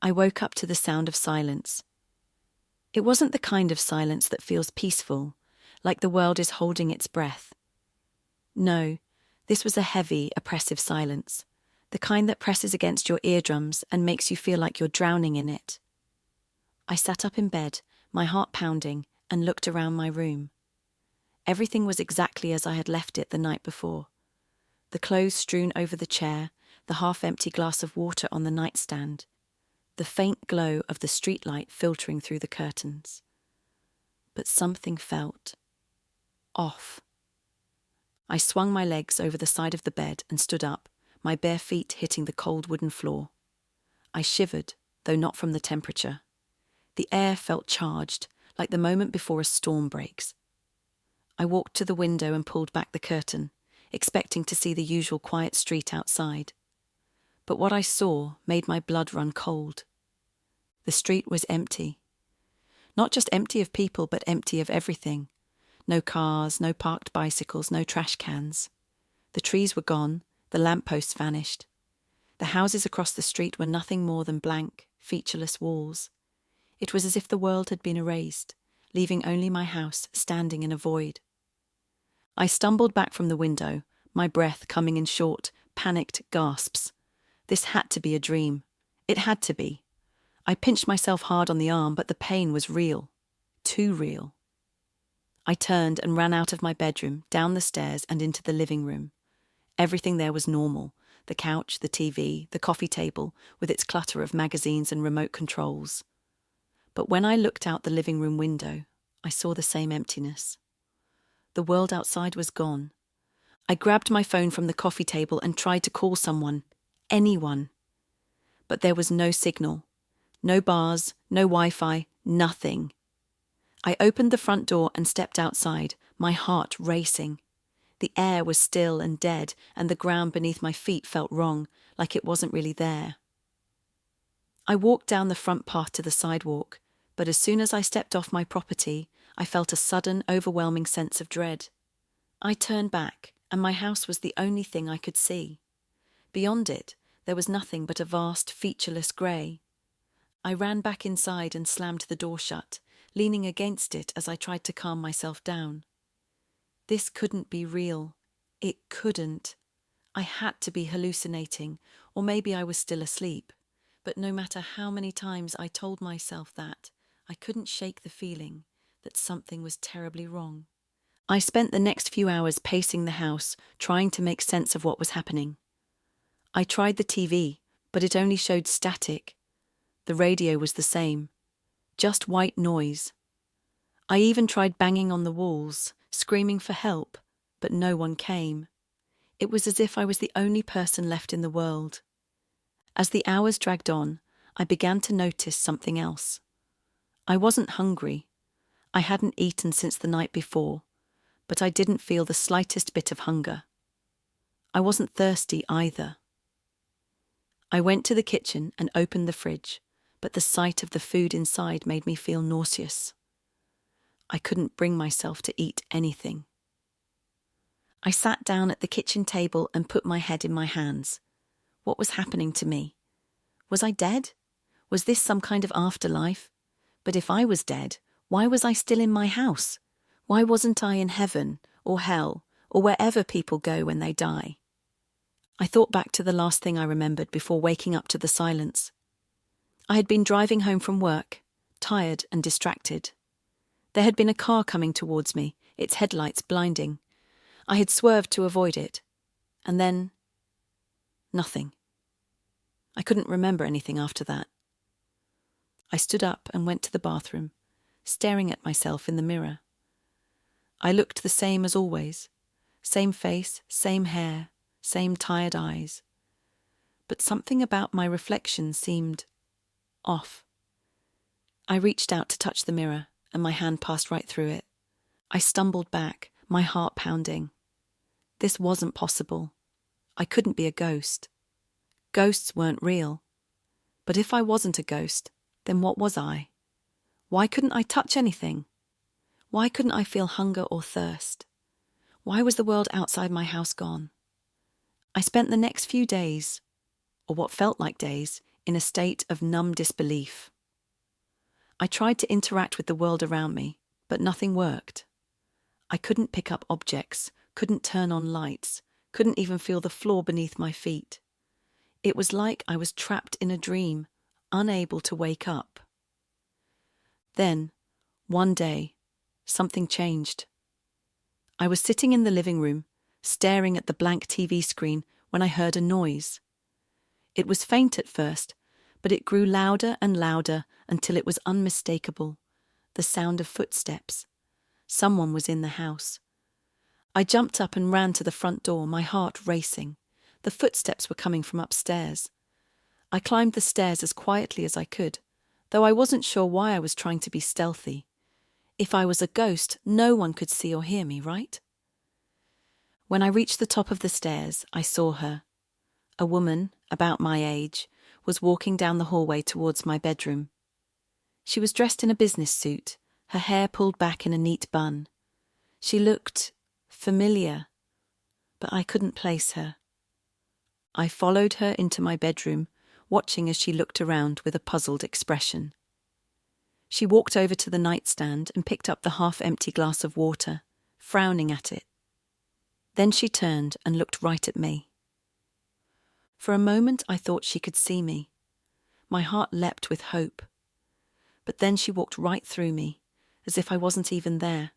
I woke up to the sound of silence. It wasn't the kind of silence that feels peaceful, like the world is holding its breath. No, this was a heavy, oppressive silence, the kind that presses against your eardrums and makes you feel like you're drowning in it. I sat up in bed, my heart pounding, and looked around my room. Everything was exactly as I had left it the night before. The clothes strewn over the chair, the half-empty glass of water on the nightstand, the faint glow of the streetlight filtering through the curtains. But something felt off. I swung my legs over the side of the bed and stood up, my bare feet hitting the cold wooden floor. I shivered, though not from the temperature. The air felt charged, like the moment before a storm breaks. I walked to the window and pulled back the curtain, expecting to see the usual quiet street outside. But what I saw made my blood run cold. The street was empty. Not just empty of people, but empty of everything. No cars, no parked bicycles, no trash cans. The trees were gone, the lampposts vanished. The houses across the street were nothing more than blank, featureless walls. It was as if the world had been erased, leaving only my house standing in a void. I stumbled back from the window, my breath coming in short, panicked gasps. This had to be a dream. It had to be. I pinched myself hard on the arm, but the pain was real. Too real. I turned and ran out of my bedroom, down the stairs and into the living room. Everything there was normal. The couch, the TV, the coffee table, with its clutter of magazines and remote controls. But when I looked out the living room window, I saw the same emptiness. The world outside was gone. I grabbed my phone from the coffee table and tried to call someone, anyone. But there was no signal. No bars, no Wi-Fi, nothing. I opened the front door and stepped outside, my heart racing. The air was still and dead, and the ground beneath my feet felt wrong, like it wasn't really there. I walked down the front path to the sidewalk, but as soon as I stepped off my property, I felt a sudden, overwhelming sense of dread. I turned back, and my house was the only thing I could see. Beyond it, there was nothing but a vast, featureless grey. I ran back inside and slammed the door shut, leaning against it as I tried to calm myself down. This couldn't be real. It couldn't. I had to be hallucinating, or maybe I was still asleep. But no matter how many times I told myself that, I couldn't shake the feeling that something was terribly wrong. I spent the next few hours pacing the house, trying to make sense of what was happening. I tried the TV, but it only showed static. The radio was the same, just white noise. I even tried banging on the walls, screaming for help, but no one came. It was as if I was the only person left in the world. As the hours dragged on, I began to notice something else. I wasn't hungry. I hadn't eaten since the night before, but I didn't feel the slightest bit of hunger. I wasn't thirsty either. I went to the kitchen and opened the fridge, but the sight of the food inside made me feel nauseous. I couldn't bring myself to eat anything. I sat down at the kitchen table and put my head in my hands. What was happening to me? Was I dead? Was this some kind of afterlife? But if I was dead, why was I still in my house? Why wasn't I in heaven or hell or wherever people go when they die? I thought back to the last thing I remembered before waking up to the silence. I had been driving home from work, tired and distracted. There had been a car coming towards me, its headlights blinding. I had swerved to avoid it. And then, nothing. I couldn't remember anything after that. I stood up and went to the bathroom, staring at myself in the mirror. I looked the same as always. Same face, same hair, same tired eyes. But something about my reflection seemed off. I reached out to touch the mirror, and my hand passed right through it. I stumbled back, my heart pounding. This wasn't possible. I couldn't be a ghost. Ghosts weren't real. But if I wasn't a ghost, then what was I? Why couldn't I touch anything? Why couldn't I feel hunger or thirst? Why was the world outside my house gone? I spent the next few days, or what felt like days, in a state of numb disbelief. I tried to interact with the world around me, but nothing worked. I couldn't pick up objects, couldn't turn on lights, couldn't even feel the floor beneath my feet. It was like I was trapped in a dream, unable to wake up. Then, one day, something changed. I was sitting in the living room, staring at the blank TV screen when I heard a noise. It was faint at first, but it grew louder and louder until it was unmistakable, the sound of footsteps. Someone was in the house. I jumped up and ran to the front door, my heart racing. The footsteps were coming from upstairs. I climbed the stairs as quietly as I could, though I wasn't sure why I was trying to be stealthy. If I was a ghost, no one could see or hear me, right? When I reached the top of the stairs, I saw her. A woman, about my age, was walking down the hallway towards my bedroom. She was dressed in a business suit, her hair pulled back in a neat bun. She looked familiar, but I couldn't place her. I followed her into my bedroom, watching as she looked around with a puzzled expression. She walked over to the nightstand and picked up the half-empty glass of water, frowning at it. Then she turned and looked right at me. For a moment I thought she could see me. My heart leapt with hope. But then she walked right through me, as if I wasn't even there.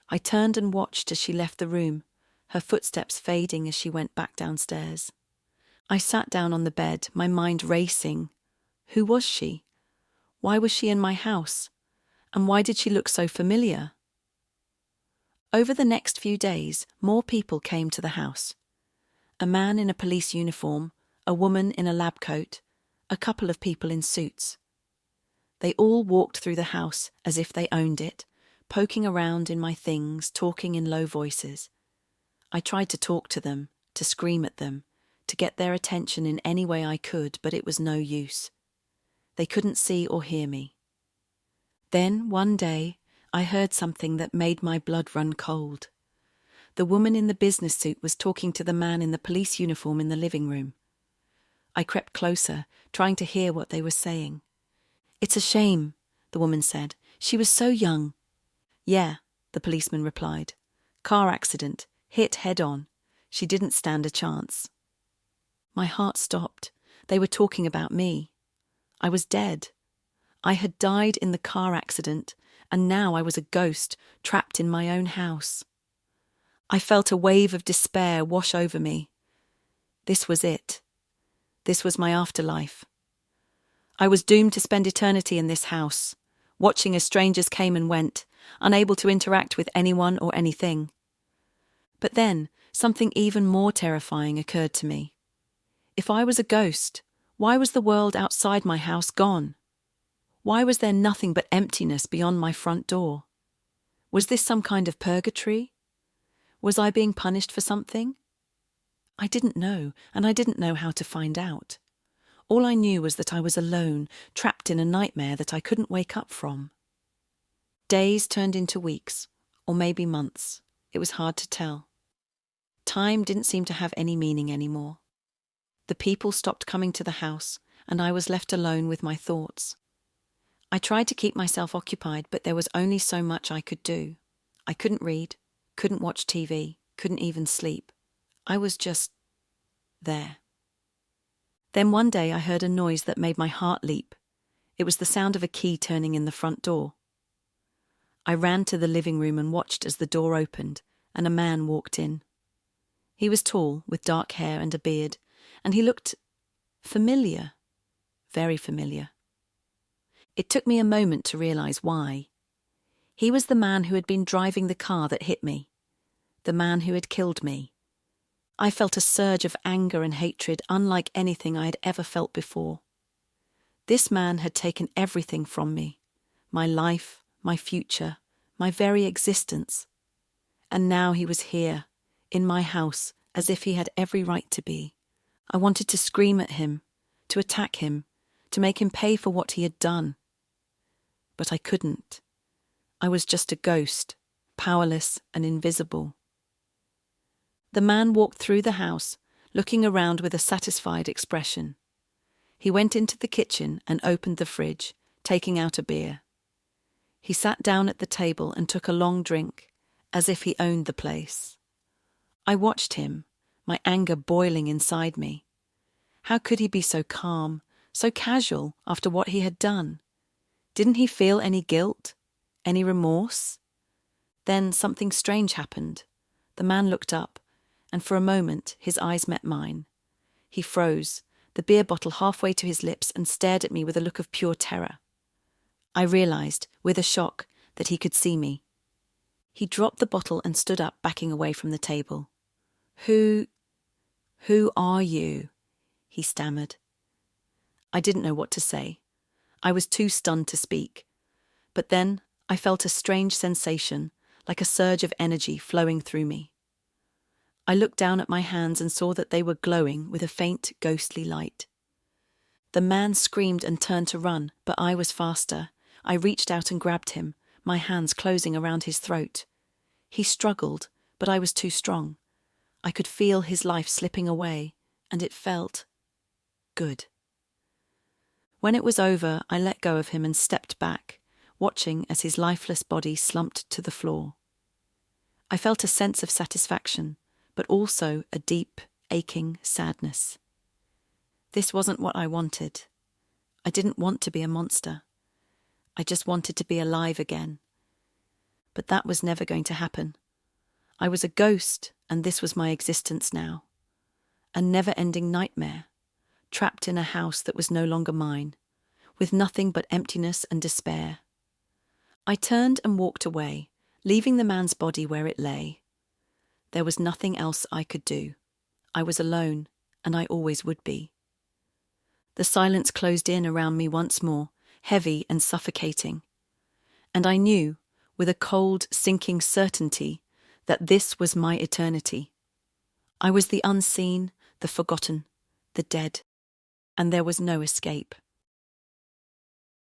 I turned and watched as she left the room, her footsteps fading as she went back downstairs. I sat down on the bed, my mind racing. Who was she? Why was she in my house? And why did she look so familiar? Over the next few days, more people came to the house. A man in a police uniform, a woman in a lab coat, a couple of people in suits. They all walked through the house as if they owned it, poking around in my things, talking in low voices. I tried to talk to them, to scream at them, to get their attention in any way I could, but it was no use. They couldn't see or hear me. Then, one day, I heard something that made my blood run cold. The woman in the business suit was talking to the man in the police uniform in the living room. I crept closer, trying to hear what they were saying. "It's a shame," the woman said. "She was so young." "Yeah," the policeman replied. "Car accident, hit head on. She didn't stand a chance." My heart stopped. They were talking about me. I was dead. I had died in the car accident, and now I was a ghost, trapped in my own house. I felt a wave of despair wash over me. This was it. This was my afterlife. I was doomed to spend eternity in this house, watching as strangers came and went, unable to interact with anyone or anything. But then, something even more terrifying occurred to me. If I was a ghost, why was the world outside my house gone? Why was there nothing but emptiness beyond my front door? Was this some kind of purgatory? Was I being punished for something? I didn't know, and I didn't know how to find out. All I knew was that I was alone, trapped in a nightmare that I couldn't wake up from. Days turned into weeks, or maybe months. It was hard to tell. Time didn't seem to have any meaning anymore. The people stopped coming to the house, and I was left alone with my thoughts. I tried to keep myself occupied, but there was only so much I could do. I couldn't read, couldn't watch TV, couldn't even sleep. I was just there. Then one day I heard a noise that made my heart leap. It was the sound of a key turning in the front door. I ran to the living room and watched as the door opened, and a man walked in. He was tall, with dark hair and a beard, and he looked familiar, very familiar. It took me a moment to realize why. He was the man who had been driving the car that hit me, the man who had killed me. I felt a surge of anger and hatred unlike anything I had ever felt before. This man had taken everything from me, my life, my future, my very existence. And now he was here, in my house, as if he had every right to be. I wanted to scream at him, to attack him, to make him pay for what he had done. But I couldn't. I was just a ghost, powerless and invisible. The man walked through the house, looking around with a satisfied expression. He went into the kitchen and opened the fridge, taking out a beer. He sat down at the table and took a long drink, as if he owned the place. I watched him, my anger boiling inside me. How could he be so calm, so casual after what he had done? Didn't he feel any guilt, any remorse? Then something strange happened. The man looked up, and for a moment his eyes met mine. He froze, the beer bottle halfway to his lips, and stared at me with a look of pure terror. I realized, with a shock, that he could see me. He dropped the bottle and stood up, backing away from the table. Who are you?" he stammered. I didn't know what to say. I was too stunned to speak. But then I felt a strange sensation, like a surge of energy flowing through me. I looked down at my hands and saw that they were glowing with a faint, ghostly light. The man screamed and turned to run, but I was faster. I reached out and grabbed him, my hands closing around his throat. He struggled, but I was too strong. I could feel his life slipping away, and it felt good. When it was over, I let go of him and stepped back, watching as his lifeless body slumped to the floor. I felt a sense of satisfaction, but also a deep, aching sadness. This wasn't what I wanted. I didn't want to be a monster. I just wanted to be alive again. But that was never going to happen. I was a ghost, and this was my existence now. A never-ending nightmare, trapped in a house that was no longer mine, with nothing but emptiness and despair. I turned and walked away, leaving the man's body where it lay. There was nothing else I could do. I was alone, and I always would be. The silence closed in around me once more, heavy and suffocating. And I knew, with a cold, sinking certainty, that this was my eternity. I was the unseen, the forgotten, the dead, and there was no escape.